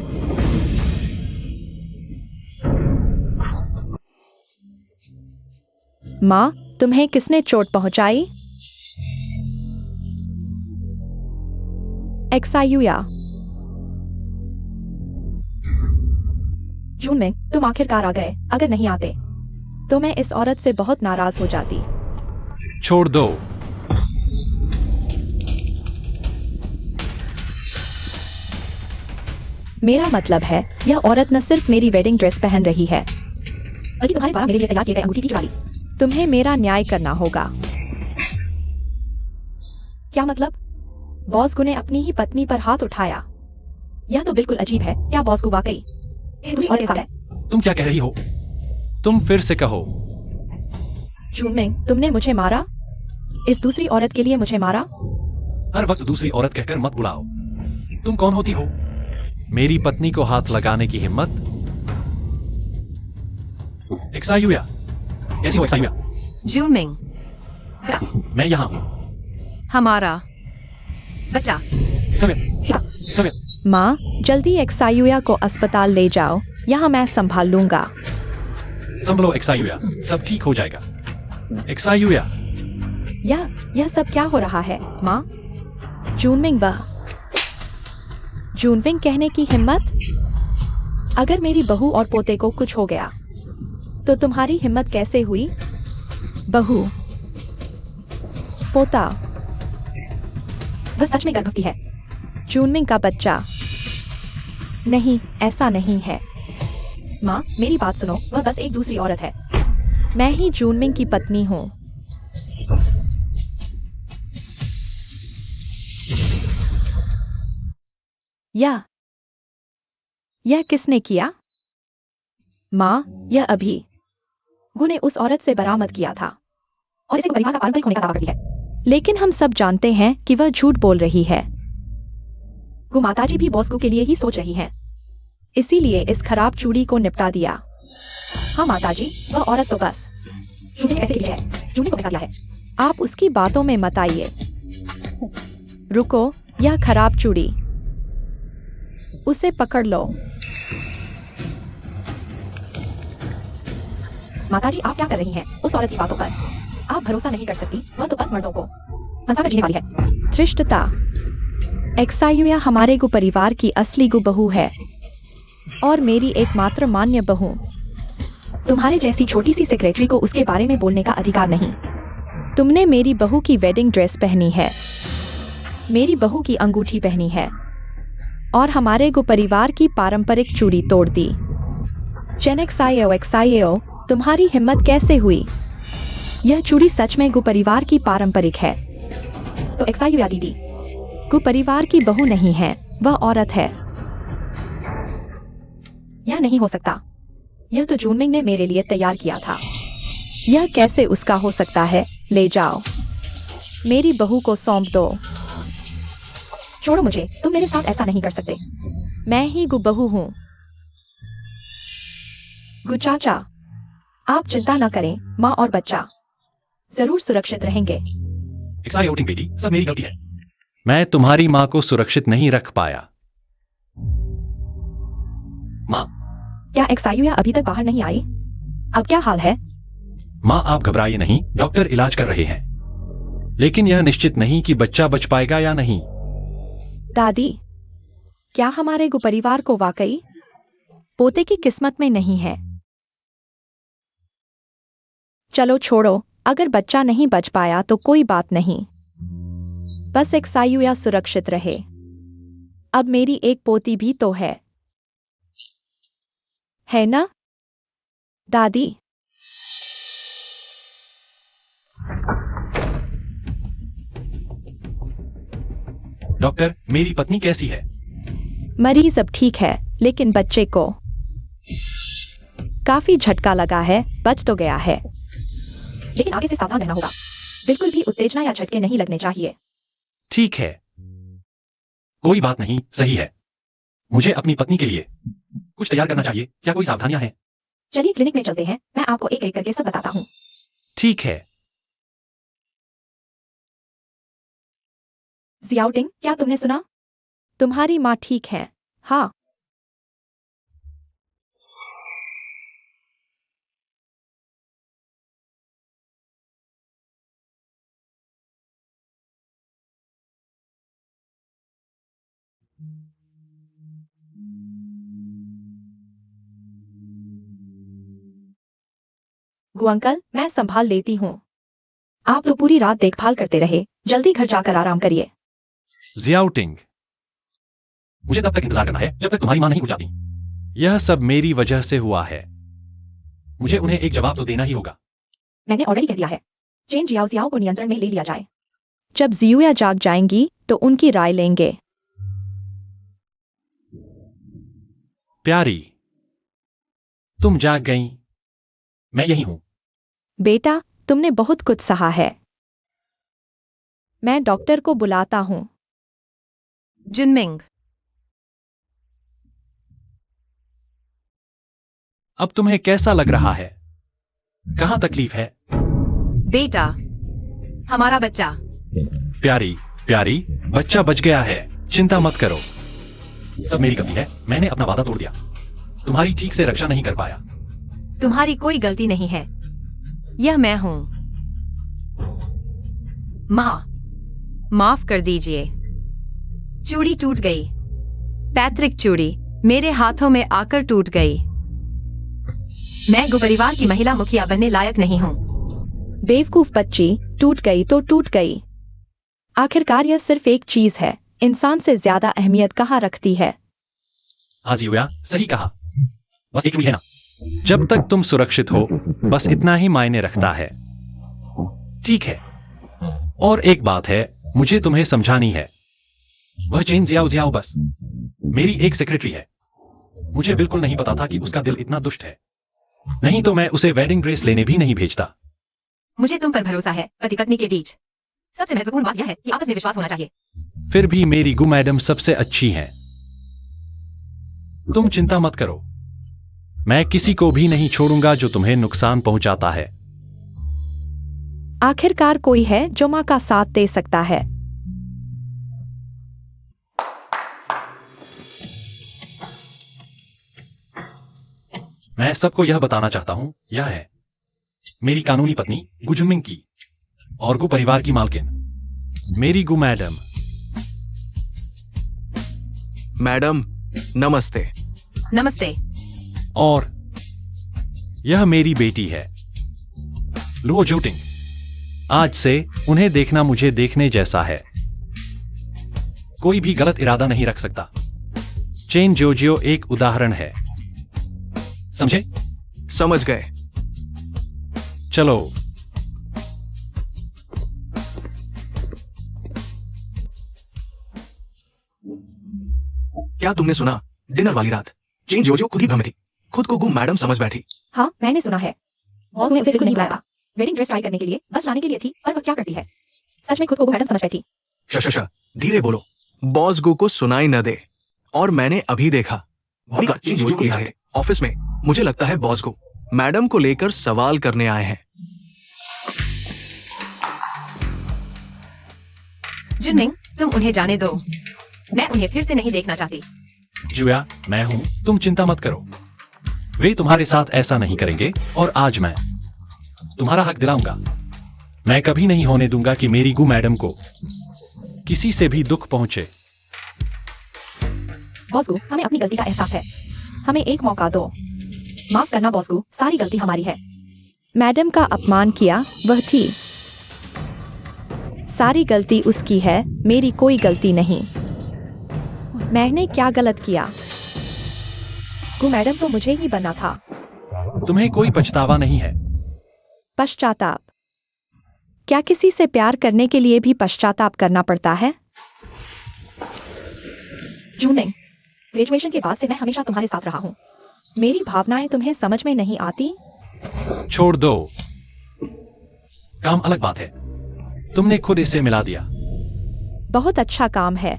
माँ, तुम्हें किसने चोट पहुंचाई? एक्सायुया। जुनमिंग, तुम आखिरकार आ गए। अगर नहीं आते तो मैं इस औरत से बहुत नाराज हो जाती। छोड़ दो। मेरा मतलब है, यह औरत न सिर्फ मेरी वेडिंग ड्रेस पहन रही है, बल्कि तुम्हारे द्वारा मेरे लिए तैयार किए गए अंगूठी भी चुरा ली। तुम्हें मेरा न्याय करना होगा। क्या मतलब? बॉस को ने अपनी ही पत्नी पर हाथ उठाया। यह तो बिल्कुल अजीब है। क्या बॉस को वाकई इस दूसरी औरत के साथ है? तुम क्या कह रही हो? तुम फिर से कहो। जुनमिंग, तुमने मुझे मारा। इस दूसरी औरत के लिए मुझे मारा। हर वक्त दूसरी औरत कहकर मत बुलाओ। तुम कौन होती हो? मेरी पत्नी को हाथ लगाने की हिम्मत? एक्सायुया, कैसी हो एक्सायुया? जुनमिंग, मैं यहाँ हूँ। हमारा बच्चा। समय माँ, जल्दी एक्सायुया को अस्पताल ले जाओ। यहाँ मैं संभाल लूंगा। संभलो एक्सायुया, सब ठीक हो जाएगा। एक्सायुया, यह सब क्या हो रहा है? माँ, जुनमिंग बह। जुनमिंग कहने की हिम्मत? अगर मेरी बहू और पोते को कुछ हो गया तो तुम्हारी हिम्मत कैसे हुई? बहू, पोता, वह सच में गर्भवती है। जुनमिंग का बच्चा। नहीं, ऐसा नहीं है। माँ, मेरी बात सुनो, वह बस एक दूसरी औरत है। मैं ही जुनमिंग की पत्नी हूँ। यह किसने किया? माँ, यह अभी गु ने उस औरत से बरामद किया था और इसे परिवार का पारंपरिक होने का दावा करती है। लेकिन हम सब जानते हैं कि वह झूठ बोल रही है। गु माताजी भी बॉस गु के लिए ही सोच रही हैं। इसीलिए इस खराब चूड़ी को निपटा दिया। हाँ माताजी, वह औरत तो बस चूड़ी ऐसे ही है, चूड़ी को बिठा दिया है। आप उसकी बातों में मत आइए। रुको, यह खराब चूड़ी, उसे पकड़ लो। माताजी, आप क्या कर रही हैं? उस औरत की बातों पर आप भरोसा नहीं कर सकती। वह तो बस मर्दों को फंसाकर जीने वाली है। धृष्टता। एक्सायुया हमारे गु परिवार की असली गु बहू है और मेरी एकमात्र मान्य बहू। तुम्हारे जैसी छोटी सी सेक्रेटरी को उसके बारे में बोलने का अधिकार नहीं। तुमने मेरी बहू की वेडिंग ड्रेस पहनी है, मेरी बहू की अंगूठी पहनी है और हमारे गु परिवार की पारंपरिक चूड़ी तोड़ दी। एक्सायो, तुम्हारी हिम्मत कैसे हुई? यह चूड़ी सच में गु परिवार की पारंपरिक है। तो एक्सायुया दीदी, को परिवार की बहू नहीं है, वह औरत है। यह नहीं हो सकता। यह तो जूनमिंग ने मेरे लिए तैयार किया था। यह कैसे उसका हो सकता है? ले जाओ, मेरी बहू को सौंप दो। छोड़ो मुझे, तुम मेरे साथ ऐसा नहीं कर सकते। मैं ही गु बहू हूँ। गु चाचा, आप चिंता न करें, माँ और बच्चा जरूर सुरक्षित रहेंगे। एक्साइटिंग बेटी, सब मेरी गलती है। मैं तुम्हारी माँ को सुरक्षित नहीं रख पाया। माँ, क्या एक्सायुया अभी तक बाहर नहीं आई? अब क्या हाल है? माँ आप घबराइए नहीं, डॉक्टर इलाज कर रहे हैं। लेकिन यह निश्चित नहीं कि बच्चा बच पाएगा या नहीं। दादी, क्या हमारे गु परिवार को वाकई पोते की किस्मत में नहीं है? चलो छोड़ो, अगर बच्चा नहीं बच पाया तो कोई बात नहीं, बस एक्सायुया सुरक्षित रहे। अब मेरी एक पोती भी तो है ना दादी? डॉक्टर, मेरी पत्नी कैसी है? मरीज अब ठीक है, लेकिन बच्चे को काफी झटका लगा है। बच तो गया है, लेकिन आगे से सावधान रहना होगा। बिल्कुल भी उत्तेजना या झटके नहीं लगने चाहिए। ठीक है, कोई बात नहीं, सही है। मुझे अपनी पत्नी के लिए कुछ तैयार करना चाहिए। क्या कोई सावधानियां हैं? चलिए क्लिनिक में चलते हैं, मैं आपको एक एक करके सब बताता हूँ। ठीक है। जियाउटिंग, क्या तुमने सुना? तुम्हारी माँ ठीक है। हाँ, गु अंकल, मैं संभाल लेती हूँ। आप तो पूरी रात देखभाल करते रहे, जल्दी घर जाकर आराम करिए। जियाउटिंग, मुझे तब तक इंतजार करना है जब तक तुम्हारी मां नहीं उठ जाती। यह सब मेरी वजह से हुआ है। मुझे उन्हें एक जवाब तो देना ही होगा। मैंने ऑलरेडी कह दिया है, चेन जियाओ जियाओ को नियंत्रण में ले लिया जाए। जब जियुया जाग जाएंगी तो उनकी राय लेंगे। प्यारी, तुम जाग गई, मैं यही हूं। बेटा, तुमने बहुत कुछ सहा है। मैं डॉक्टर को बुलाता हूँ। जुनमिंग, अब तुम्हें कैसा लग रहा है? कहां तकलीफ है? बेटा, हमारा बच्चा। प्यारी, प्यारी, बच्चा बच गया है, चिंता मत करो। सब मेरी गलती है, मैंने अपना वादा तोड़ दिया। तुम्हारी ठीक से रक्षा नहीं कर पाया। तुम्हारी कोई गलती नहीं है, यह मैं हूं। माँ, माफ कर दीजिए। चूड़ी टूट गई। पैतृक चूड़ी मेरे हाथों में आकर टूट गई। मैं गु परिवार की महिला मुखिया बनने लायक नहीं हूँ। बेवकूफ बच्ची, टूट गई तो टूट गई। आखिरकार यह सिर्फ एक चीज है, इंसान से ज्यादा अहमियत कहाँ रखती है। हाँ जियोया, सही कहा। बस एक चूड़ी है ना। जब तक तुम सुरक्षित हो, बस इतना ही मायने रखता है। ठीक है। और एक बात है, मुझे तुम्हें समझानी है। वह चेन जियाओ जियाओ बस मेरी एक सेक्रेटरी है। मुझे बिल्कुल नहीं पता था कि उसका दिल इतना दुष्ट है। नहीं तो मैं उसे वेडिंग ड्रेस लेने भी नहीं भेजता। मुझे तुम पर भरोसा है। पति पत्नी के बीच सबसे महत्वपूर्ण बात यह है कि आपस में विश्वास होना चाहिए। फिर भी मेरी गु मैडम सबसे अच्छी हैं। तुम चिंता मत करो, मैं किसी को भी नहीं छोड़ूंगा जो तुम्हें नुकसान पहुंचाता है। आखिरकार कोई है जो माँ का साथ दे सकता है। मैं सबको यह बताना चाहता हूं, यह है मेरी कानूनी पत्नी गु जुनमिंग की और गु परिवार की मालकिन मेरी गु मैडम। मैडम नमस्ते। नमस्ते। और यह मेरी बेटी है लुओ जोटिंग। आज से उन्हें देखना मुझे देखने जैसा है। कोई भी गलत इरादा नहीं रख सकता। चेन जोजियो एक उदाहरण है, समझे? समझ गए। चलो। क्या तुमने सुना? डिनर वाली रात चेंज जोजो खुद ही भ्रमित थी, खुद को गुम मैडम समझ बैठी। हाँ, मैंने सुना है। बॉस ने उसे बिल्कुल नहीं बुलाया था। वेडिंग ड्रेस ट्राई करने के लिए बस लाने के लिए थी, और वह क्या करती है? सच में खुद को वो मैडम समझ बैठी। शश, धीरे बोलो, बॉस गो को सुनाई न दे। और मैंने अभी देखा बॉडीगार्ड चेंज जोजो को ले जा रहे थे ऑफिस में। मुझे लगता है बॉस गो मैडम को लेकर सवाल करने आए हैं। जुनमिंग, तुम उन्हें जाने दो। मैं उन्हें फिर से नहीं देखना चाहती। जुया, मैं हूं, तुम चिंता मत करो। वे तुम्हारे साथ ऐसा नहीं करेंगे, और आज मैं तुम्हारा हक दिलाऊंगा। मैं कभी नहीं होने दूंगा कि मेरी गु मैडम को किसी से भी दुख पहुंचे। बॉस को हमें अपनी गलती का एहसास है। हमें एक मौका दो। माफ करना बॉस को, सारी गलती हमारी है। मैडम का अपमान किया वह थी। सारी गलती उसकी है, मेरी कोई गलती नहीं। मैंने क्या गलत किया? गु मैडम तो मुझे ही बनना था। तुम्हें कोई पछतावा नहीं है। पश्चाताप? क्या किसी से प्यार करने के लिए भी पश्चाताप करना पड़ता है? जूनिंग, ग्रेजुएशन के बाद से मैं हमेशा तुम्हारे साथ रहा हूँ। मेरी भावनाएं तुम्हें समझ में नहीं आती? छोड़ दो, काम अलग बात है। तुमने खुद इसे मिला दिया। बहुत अच्छा काम है।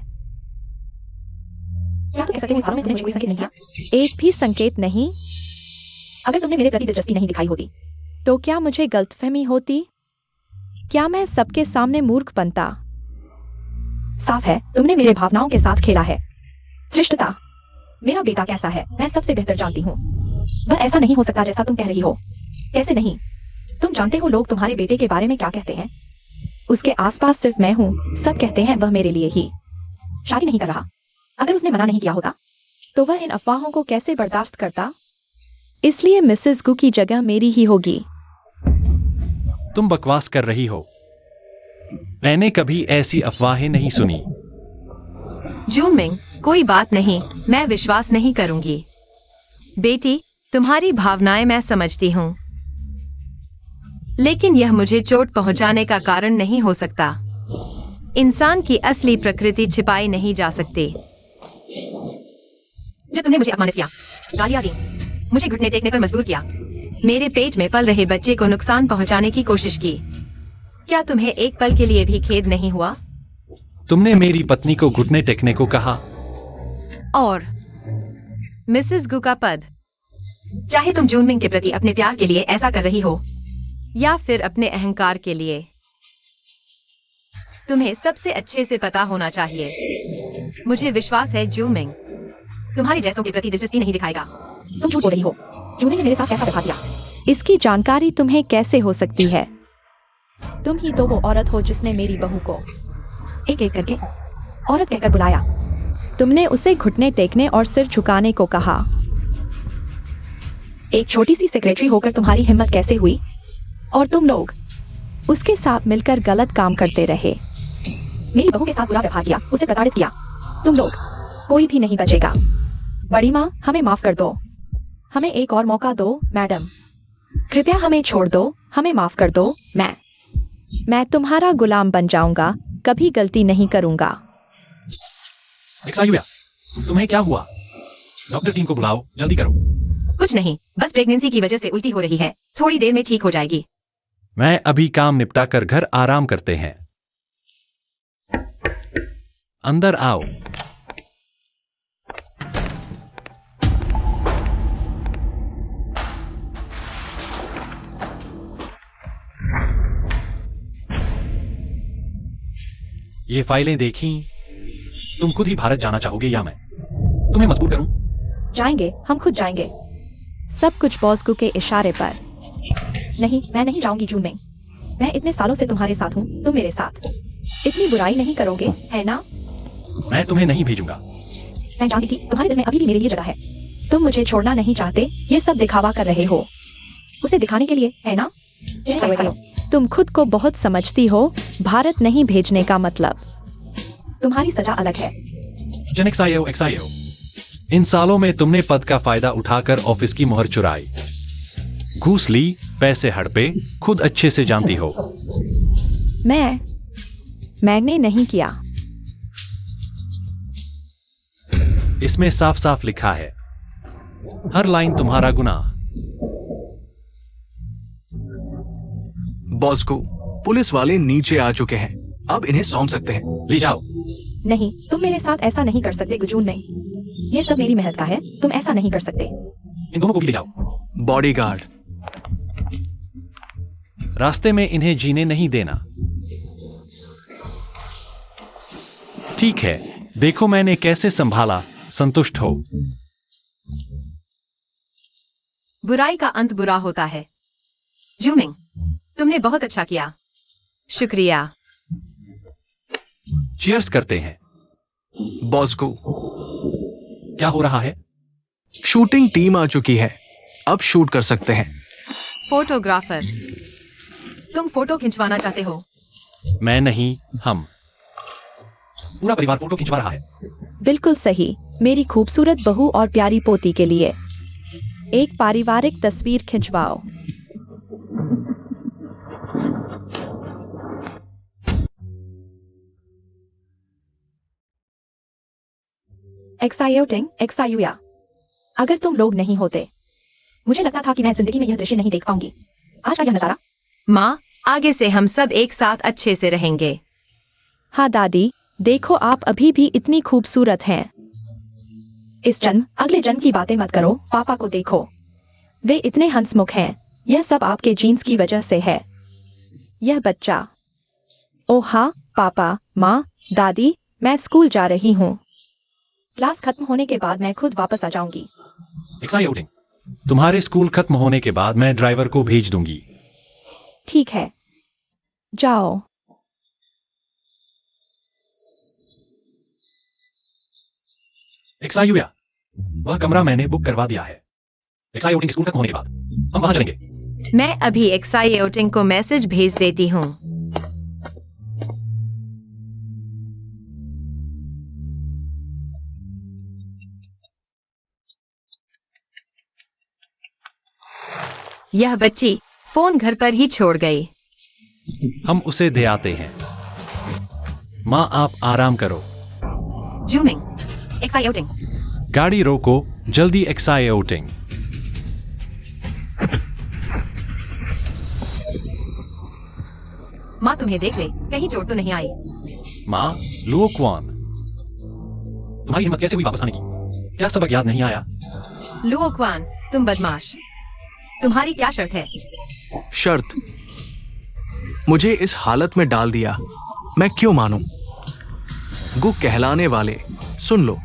क्या तुम कह सकते हो सालों में तुमने कोई संकेत नहीं दिया? एक भी संकेत नहीं। अगर तुमने मेरे प्रति दिलचस्पी नहीं दिखाई होती तो क्या मुझे गलतफहमी होती? क्या मैं सबके सामने मूर्ख बनता? साफ है, तुमने मेरे भावनाओं के साथ खेला है। धृष्टता। मेरा बेटा कैसा है मैं सबसे बेहतर जानती हूँ। वह ऐसा नहीं हो सकता जैसा तुम कह रही हो। कैसे नहीं? तुम जानते हो लोग तुम्हारे बेटे के बारे में क्या कहते हैं। उसके आसपास सिर्फ मैं हूँ, सब कहते हैं वह मेरे लिए ही शादी नहीं कर रहा। अगर उसने मना नहीं किया होता तो वह इन अफवाहों को कैसे बर्दाश्त करता? इसलिए मिसेस गु की जगह मेरी ही होगी। तुम बकवास कर रही हो। मैंने कभी ऐसी अफवाहें नहीं सुनी। जूनमिंग, कोई बात नहीं, मैं विश्वास नहीं करूंगी। बेटी, तुम्हारी भावनाएं मैं समझती हूँ, लेकिन यह मुझे चोट पहुंचाने का कारण नहीं हो सकता। इंसान की असली प्रकृति छिपाई नहीं जा सकती। जब तुमने मुझे अपमानित किया, गालियां दी, मुझे घुटने टेकने पर मजबूर किया, मेरे पेट में पल रहे बच्चे को नुकसान पहुंचाने की कोशिश की, क्या तुम्हें एक पल के लिए भी खेद नहीं हुआ? तुमने मेरी पत्नी को घुटने टेकने को कहा। और मिसेस गु का पद। चाहे तुम जूनमिंग के प्रति अपने प्यार के लिए ऐसा कर रही हो या फिर अपने अहंकार के लिए, तुम्हें सबसे अच्छे से पता होना चाहिए। मुझे विश्वास है जूनमिंग तुम्हारी जैसों के प्रति दिलचस्पी नहीं दिखाएगा। तुम झूठ बोल रही हो। जूनिंग ने मेरे साथ कैसा व्यवहार किया? इसकी जानकारी तुम्हें कैसे हो सकती है? तुम ही तो वो औरत हो जिसने मेरी बहू को एक एक करके औरत कहकर बुलाया। तुमने उसे घुटने टेकने और सिर झुकाने को कहा। एक छोटी सी सेक्रेटरी होकर तुम्हारी हिम्मत कैसे हुई? और तुम लोग उसके साथ मिलकर गलत काम करते रहे। मेरी बहू के साथ बुरा व्यवहार किया, उसे प्रताड़ित किया। तुम लोग, कोई भी नहीं बचेगा। बड़ी माँ, हमें माफ कर दो। हमें एक और मौका दो मैडम। कृपया हमें छोड़ दो, हमें माफ कर दो। मैं तुम्हारा गुलाम बन जाऊंगा, कभी गलती नहीं करूंगा। एक्सायुया, तुम्हें क्या हुआ? डॉक्टर टीम को बुलाओ, जल्दी करो। कुछ नहीं, बस प्रेगनेंसी की वजह से उल्टी हो रही है, थोड़ी देर में ठीक हो जाएगी। मैं अभी काम निपटा कर घर आराम करते हैं। अंदर आओ। ये फाइलें देखी? तुम खुद ही भारत जाना चाहोगे या मैं तुम्हें मजबूर करूं? जाएंगे, हम खुद जाएंगे। सब कुछ बॉस के इशारे पर। नहीं, मैं नहीं जाऊंगी जूनमिंग। मैं इतने सालों से तुम्हारे साथ हूँ, तुम मेरे साथ इतनी बुराई नहीं करोगे, है ना? मैं तुम्हें नहीं भेजूंगा। मैं जानती थी तुम्हारे दिल में अभी भी मेरे लिए जगह है। तुम मुझे छोड़ना नहीं चाहते, ये सब दिखावा कर रहे हो उसे दिखाने के लिए, है ना? तुम खुद को बहुत समझती हो। भारत नहीं भेजने का मतलब तुम्हारी सजा अलग है। जन एक्सायो, इन सालों में तुमने पद का फायदा उठाकर ऑफिस की मोहर चुराई, घूस ली, पैसे हड़पे, खुद अच्छे से जानती हो। मैंने नहीं किया। इसमें साफ साफ लिखा है, हर लाइन तुम्हारा गुनाह। बॉस को पुलिस वाले नीचे आ चुके हैं, अब इन्हें सौंप सकते हैं। ले जाओ। नहीं, तुम मेरे साथ ऐसा नहीं कर सकते गुजून में। ये सब मेरी मेहनत का है, तुम ऐसा नहीं कर सकते। इन दोनों को भी ले जाओ। बॉडीगार्ड, रास्ते में इन्हें जीने नहीं देना। ठीक है, देखो मैंने कैसे संभाला। संतुष्ट हो? बुराई का अंत बुरा होता है। जूमिंग, तुमने बहुत अच्छा किया। शुक्रिया। चीयर्स करते हैं। बॉस को क्या हो रहा है? शूटिंग टीम आ चुकी है, अब शूट कर सकते हैं। फोटोग्राफर, तुम फोटो खिंचवाना चाहते हो? मैं नहीं, हम। पूरा परिवार फोटो खिंचवा रहा है। बिल्कुल सही, मेरी खूबसूरत बहू और प्यारी पोती के लिए एक पारिवारिक तस्वीर खिंचवाओ। एक्साइटिंग, एक्सायुया। अगर तुम लोग नहीं होते, मुझे लगता था कि मैं जिंदगी में यह दृश्य नहीं देख पाऊंगी। आज का यह नजारा। माँ, आगे से हम सब एक साथ अच्छे से रहेंगे। हाँ दादी, देखो आप अभी भी इतनी खूबसूरत हैं। इस जन्म अगले जन्म की बातें मत करो, पापा को देखो, वे इतने हंसमुख हैं। यह सब आपके जीन्स की वजह से है। यह बच्चा। ओह हाँ पापा, माँ, दादी, मैं स्कूल जा रही हूँ। क्लास खत्म होने के बाद मैं खुद वापस आ जाऊंगी। एक्साइटिंग। तुम्हारे स्कूल खत्म होने के बाद मैं ड्राइवर को भेज दूंगी। ठीक है, जाओ। एक्सायुया, वह कमरा मैंने बुक करवा दिया है। एक्साइटिंग स्कूल खत्म होने के बाद हम वहां चलेंगे। मैं अभी एक्साइटिंग को मैसेज भेज देती हूँ। यह बच्ची फोन घर पर ही छोड़ गई। हम उसे दे आते हैं। माँ, आप आराम करो। Zooming, exciting. गाड़ी रोको, जल्दी। एक्साइटिंग। माँ तुम्हें देख ले, कहीं चोट तो नहीं आई? माँ, लुओक्वान, तुम्हारी हिम्मत कैसे हुई वापस आने की? क्या सबक याद नहीं आया? लुओक्वान, तुम बदमाश। तुम्हारी क्या शर्त है? शर्त? मुझे इस हालत में डाल दिया, मैं क्यों मानूं? गु कहलाने वाले, सुन लो।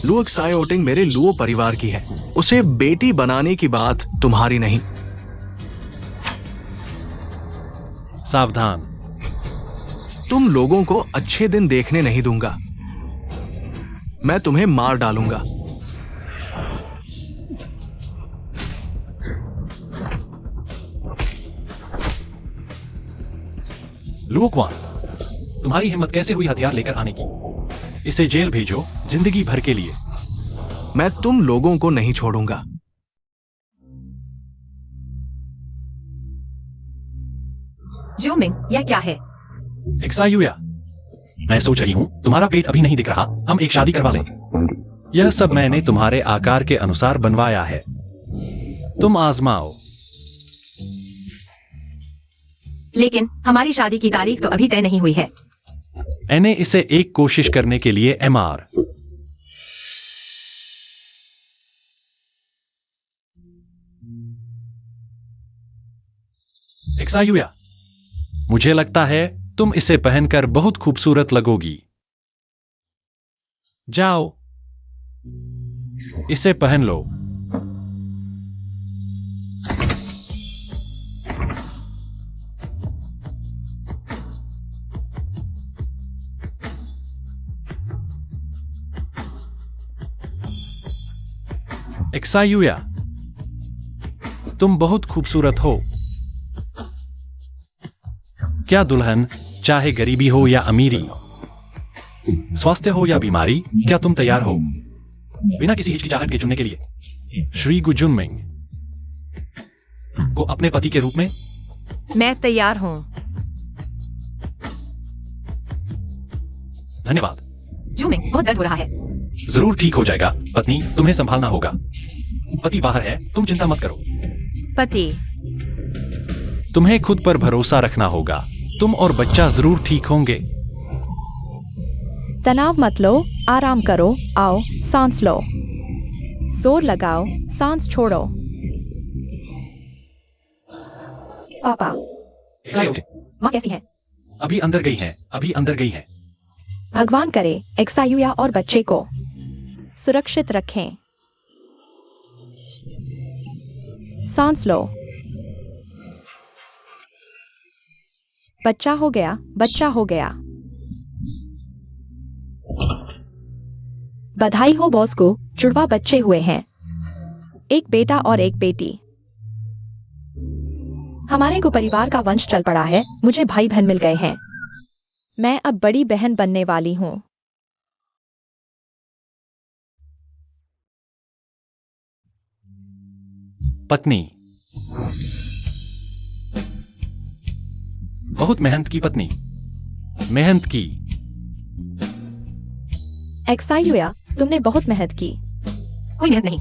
लुओ एक्साइटिंग मेरे लुओ परिवार की है। उसे बेटी बनाने की बात तुम्हारी नहीं। सावधान। तुम लोगों को अच्छे दिन देखने नहीं दूंगा। मैं तुम्हें मार डालूंगा। लुओक्वान, तुम्हारी हिम्मत कैसे हुई हथियार लेकर आने की? इसे जेल भेजो, जिंदगी भर के लिए। मैं तुम लोगों को नहीं छोड़ूंगा। जूमिंग, यह क्या है? एक्सायुया, मैं सोच रही हूं तुम्हारा पेट अभी नहीं दिख रहा, हम एक शादी करवा लें। यह सब मैंने तुम्हारे आकार के अनुसार बनवाया है, तुम आजमाओ। लेकिन हमारी शादी की तारीख तो अभी तय नहीं हुई है। मैंने इसे एक कोशिश करने के लिए MR। एक्सायुया, मुझे लगता है तुम इसे पहनकर बहुत खूबसूरत लगोगी। जाओ, इसे पहन लो। एक्सायुया, तुम बहुत खूबसूरत हो। क्या दुल्हन, चाहे गरीबी हो या अमीरी, स्वास्थ्य हो या बीमारी, क्या तुम तैयार हो बिना किसी हिचकिचाहट के चुनने के लिए श्री गुजुनमिंग को अपने पति के रूप में? मैं तैयार हूँ। धन्यवाद। जूमिंग, बहुत दर्द हो रहा है। जरूर ठीक हो जाएगा। पत्नी, तुम्हें संभालना होगा। पति बाहर है, तुम चिंता मत करो। पति, तुम्हें खुद पर भरोसा रखना होगा। तुम और बच्चा जरूर ठीक होंगे। तनाव मत लो, आराम करो। आओ, सांस लो, जोर लगाओ, सांस छोड़ो। पापा, माँ कैसी है? अभी अंदर गई है, अभी अंदर गई है। भगवान करे एक्सायुया और बच्चे को सुरक्षित रखें। सांस लो। बच्चा हो गया, बच्चा हो गया। बधाई हो बॉस को, जुड़वा बच्चे हुए हैं, एक बेटा और एक बेटी। हमारे को परिवार का वंश चल पड़ा है। मुझे भाई बहन मिल गए हैं। मैं अब बड़ी बहन बनने वाली हूँ। पत्नी, बहुत मेहनत की पत्नी, मेहनत की। एक्सायुया, तुमने बहुत मेहनत की। कोई मेहनत नहीं।